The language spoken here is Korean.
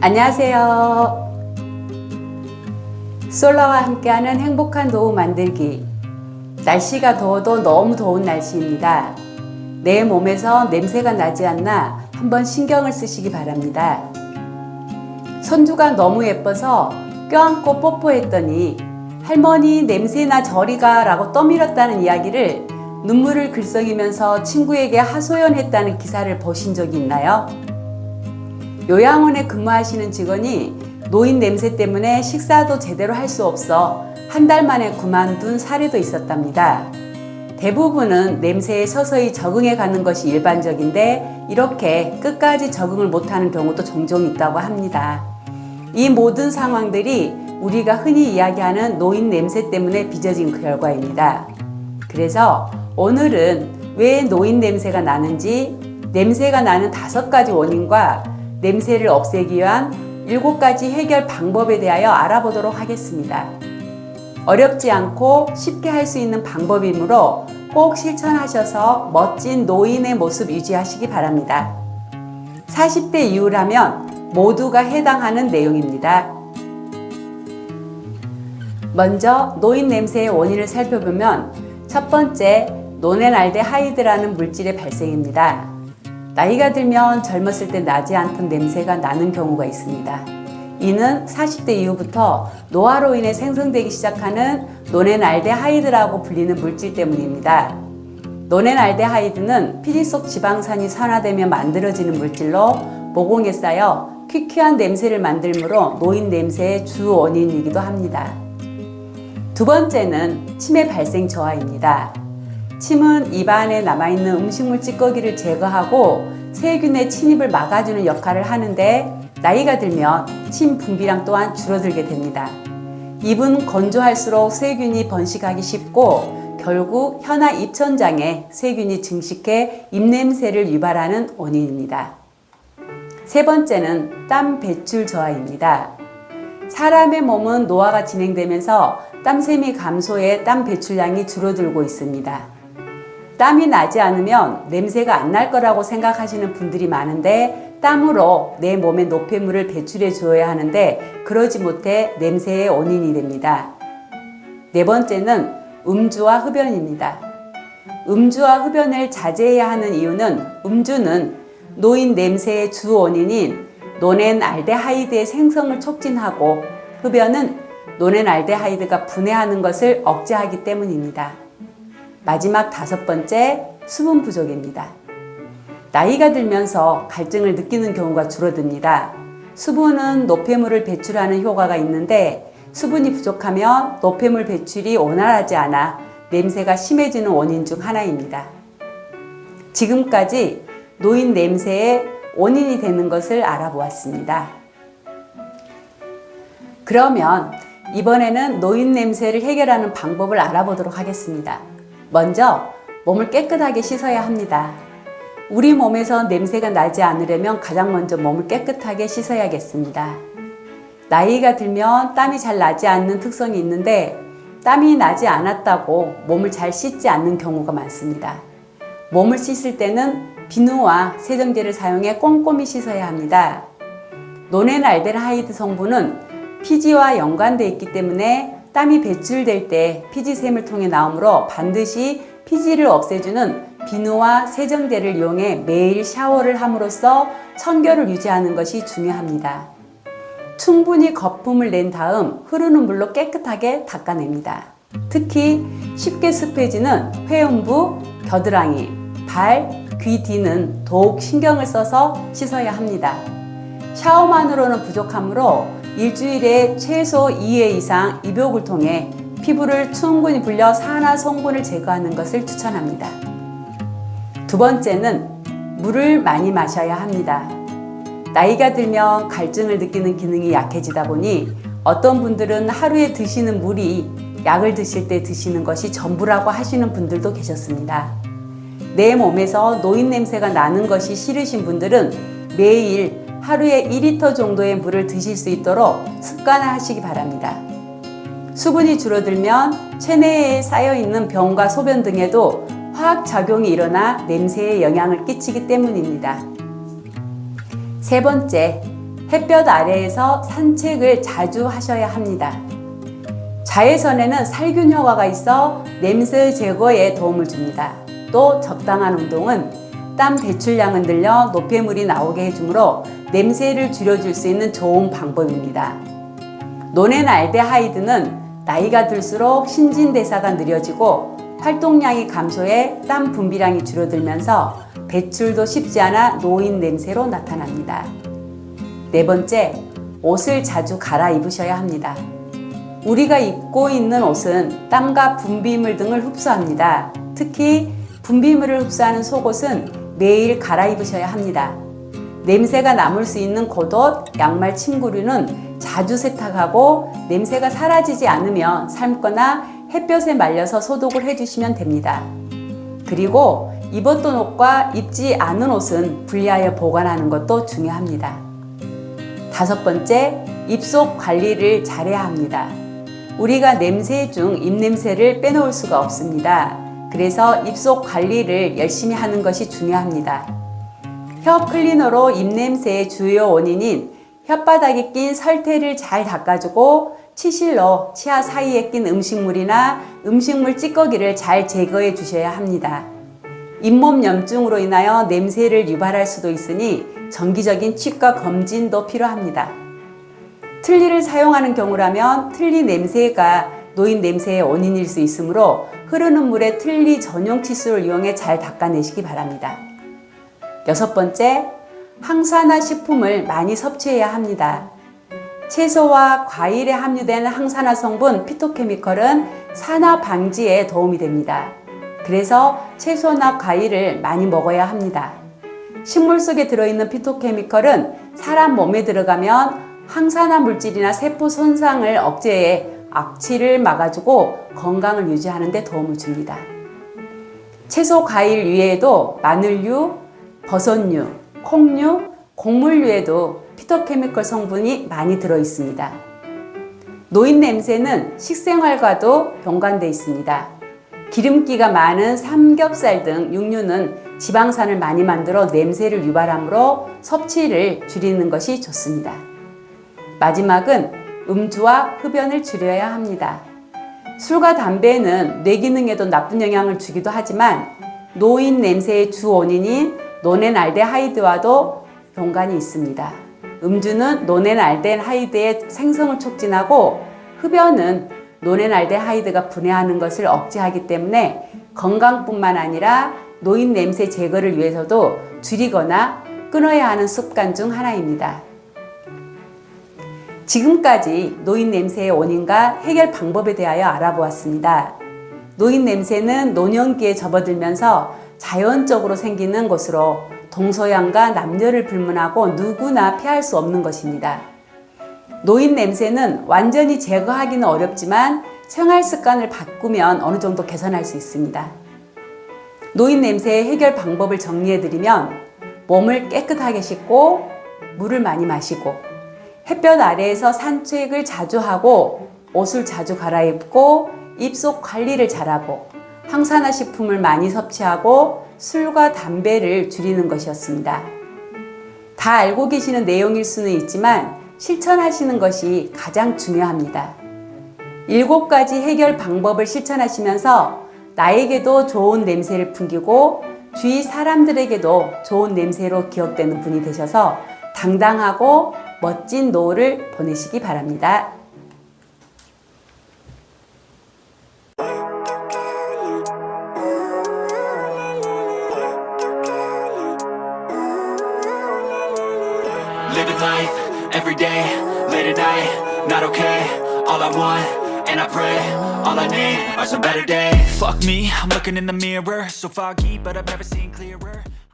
안녕하세요. 솔라와 함께하는 행복한 노후 만들기. 날씨가 더워도 너무 더운 날씨입니다. 내 몸에서 냄새가 나지 않나 한번 신경을 쓰시기 바랍니다. 손주가 너무 예뻐서 껴안고 뽀뽀했더니 할머니 냄새나 저리가 라고 떠밀었다는 이야기를 눈물을 글썽이면서 친구에게 하소연했다는 기사를 보신 적이 있나요? 요양원에 근무하시는 직원이 노인 냄새 때문에 식사도 제대로 할 수 없어 한 달 만에 그만둔 사례도 있었답니다. 대부분은 냄새에 서서히 적응해 가는 것이 일반적인데 이렇게 끝까지 적응을 못하는 경우도 종종 있다고 합니다. 이 모든 상황들이 우리가 흔히 이야기하는 노인 냄새 때문에 빚어진 결과입니다. 그래서 오늘은 왜 노인 냄새가 나는지, 냄새가 나는 5가지 원인과 냄새를 없애기 위한 7가지 해결 방법에 대하여 알아보도록 하겠습니다. 어렵지 않고 쉽게 할 수 있는 방법이므로 꼭 실천하셔서 멋진 노인의 모습 유지하시기 바랍니다. 40대 이후라면 모두가 해당하는 내용입니다. 먼저 노인 냄새의 원인을 살펴보면 첫 번째, 노넨알데하이드라는 물질의 발생입니다. 나이가 들면 젊었을 때 나지 않던 냄새가 나는 경우가 있습니다. 이는 40대 이후부터 노화로 인해 생성되기 시작하는 노넨알데하이드라고 불리는 물질 때문입니다. 노넨알데하이드는 피지 속 지방산이 산화되며 만들어지는 물질로 모공에 쌓여 퀴퀴한 냄새를 만들므로 노인 냄새의 주 원인이기도 합니다. 두 번째는 침의 발생 저하입니다. 침은 입안에 남아있는 음식물 찌꺼기를 제거하고 세균의 침입을 막아주는 역할을 하는데 나이가 들면 침 분비량 또한 줄어들게 됩니다. 입은 건조할수록 세균이 번식하기 쉽고 결국 혀나 입천장에 세균이 증식해 입냄새를 유발하는 원인입니다. 세 번째는 땀 배출 저하입니다. 사람의 몸은 노화가 진행되면서 땀샘이 감소해 땀 배출량이 줄어들고 있습니다. 땀이 나지 않으면 냄새가 안 날 거라고 생각하시는 분들이 많은데 땀으로 내 몸에 노폐물을 배출해 주어야 하는데 그러지 못해 냄새의 원인이 됩니다. 네 번째는 음주와 흡연입니다. 음주와 흡연을 자제해야 하는 이유는 음주는 노인 냄새의 주 원인인 노넨알데하이드의 생성을 촉진하고 흡연은 노넨알데하이드가 분해하는 것을 억제하기 때문입니다. 마지막 5번째, 수분 부족입니다. 나이가 들면서 갈증을 느끼는 경우가 줄어듭니다. 수분은 노폐물을 배출하는 효과가 있는데 수분이 부족하면 노폐물 배출이 원활하지 않아 냄새가 심해지는 원인 중 하나입니다. 지금까지 노인 냄새의 원인이 되는 것을 알아보았습니다. 그러면 이번에는 노인 냄새를 해결하는 방법을 알아보도록 하겠습니다. 먼저 몸을 깨끗하게 씻어야 합니다. 우리 몸에서 냄새가 나지 않으려면 가장 먼저 몸을 깨끗하게 씻어야겠습니다. 나이가 들면 땀이 잘 나지 않는 특성이 있는데 땀이 나지 않았다고 몸을 잘 씻지 않는 경우가 많습니다. 몸을 씻을 때는 비누와 세정제를 사용해 꼼꼼히 씻어야 합니다. 노넨알데하이드 성분은 피지와 연관되어 있기 때문에 땀이 배출될 때 피지샘을 통해 나오므로 반드시 피지를 없애주는 비누와 세정제를 이용해 매일 샤워를 함으로써 청결을 유지하는 것이 중요합니다. 충분히 거품을 낸 다음 흐르는 물로 깨끗하게 닦아냅니다. 특히 쉽게 습해지는 회음부, 겨드랑이, 발, 귀 뒤는 더욱 신경을 써서 씻어야 합니다. 샤워만으로는 부족하므로 일주일에 최소 2회 이상 입욕을 통해 피부를 충분히 불려 산화 성분을 제거하는 것을 추천합니다. 두 번째는 물을 많이 마셔야 합니다. 나이가 들면 갈증을 느끼는 기능이 약해지다 보니 어떤 분들은 하루에 드시는 물이 약을 드실 때 드시는 것이 전부라고 하시는 분들도 계셨습니다. 내 몸에서 노인 냄새가 나는 것이 싫으신 분들은 매일 하루에 2리터 정도의 물을 드실 수 있도록 습관화하시기 바랍니다. 수분이 줄어들면 체내에 쌓여있는 병과 소변 등에도 화학작용이 일어나 냄새에 영향을 끼치기 때문입니다. 세 번째, 햇볕 아래에서 산책을 자주 하셔야 합니다. 자외선에는 살균 효과가 있어 냄새 제거에 도움을 줍니다. 또 적당한 운동은 땀 배출량을 늘려 노폐물이 나오게 해주므로 냄새를 줄여줄 수 있는 좋은 방법입니다. 노넨알데하이드는 나이가 들수록 신진대사가 느려지고 활동량이 감소해 땀 분비량이 줄어들면서 배출도 쉽지 않아 노인 냄새로 나타납니다. 네 번째, 옷을 자주 갈아입으셔야 합니다. 우리가 입고 있는 옷은 땀과 분비물 등을 흡수합니다. 특히 분비물을 흡수하는 속옷은 매일 갈아입으셔야 합니다. 냄새가 남을 수 있는 겉옷, 양말, 침구류는 자주 세탁하고 냄새가 사라지지 않으면 삶거나 햇볕에 말려서 소독을 해주시면 됩니다. 그리고 입었던 옷과 입지 않은 옷은 분리하여 보관하는 것도 중요합니다. 다섯 번째, 입속 관리를 잘해야 합니다. 우리가 냄새 중 입냄새를 빼놓을 수가 없습니다. 그래서 입속 관리를 열심히 하는 것이 중요합니다. 혀 클리너로 입냄새의 주요 원인인 혓바닥에 낀 설태를 잘 닦아주고 치실로 치아 사이에 낀 음식물이나 음식물 찌꺼기를 잘 제거해 주셔야 합니다. 잇몸 염증으로 인하여 냄새를 유발할 수도 있으니 정기적인 치과 검진도 필요합니다. 틀니를 사용하는 경우라면 틀니 냄새가 노인 냄새의 원인일 수 있으므로 흐르는 물에 틀니 전용 칫솔을 이용해 잘 닦아내시기 바랍니다. 여섯 번째, 항산화 식품을 많이 섭취해야 합니다. 채소와 과일에 함유된 항산화 성분 피토케미컬은 산화 방지에 도움이 됩니다. 그래서 채소나 과일을 많이 먹어야 합니다. 식물 속에 들어있는 피토케미컬은 사람 몸에 들어가면 항산화 물질이나 세포 손상을 억제해 악취를 막아주고 건강을 유지하는 데 도움을 줍니다. 채소, 과일 외에도 마늘류, 버섯류, 콩류, 곡물류에도 피토케미컬 성분이 많이 들어 있습니다. 노인 냄새는 식생활과도 연관되어 있습니다. 기름기가 많은 삼겹살 등 육류는 지방산을 많이 만들어 냄새를 유발하므로 섭취를 줄이는 것이 좋습니다. 마지막은 음주와 흡연을 줄여야 합니다. 술과 담배는 뇌 기능에도 나쁜 영향을 주기도 하지만 노인 냄새의 주 원인인 노넨알데하이드와도 연관이 있습니다. 음주는 노넨알데하이드의 생성을 촉진하고 흡연은 노넨알데하이드가 분해하는 것을 억제하기 때문에 건강뿐만 아니라 노인 냄새 제거를 위해서도 줄이거나 끊어야 하는 습관 중 하나입니다. 지금까지 노인 냄새의 원인과 해결 방법에 대하여 알아보았습니다. 노인 냄새는 노년기에 접어들면서 자연적으로 생기는 것으로 동서양과 남녀를 불문하고 누구나 피할 수 없는 것입니다. 노인 냄새는 완전히 제거하기는 어렵지만 생활 습관을 바꾸면 어느 정도 개선할 수 있습니다. 노인 냄새의 해결 방법을 정리해드리면 몸을 깨끗하게 씻고 물을 많이 마시고 햇볕 아래에서 산책을 자주 하고 옷을 자주 갈아입고 입속 관리를 잘하고 항산화 식품을 많이 섭취하고 술과 담배를 줄이는 것이었습니다. 다 알고 계시는 내용일 수는 있지만 실천하시는 것이 가장 중요합니다. 7가지 해결 방법을 실천하시면서 나에게도 좋은 냄새를 풍기고 주위 사람들에게도 좋은 냄새로 기억되는 분이 되셔서 당당하고 멋진 노후를 보내시기 바랍니다. Living life, every day, late at night, not okay. All I want, and I pray, all I need are some better days. Fuck me, I'm looking in the mirror, so foggy, but I've never seen clearer.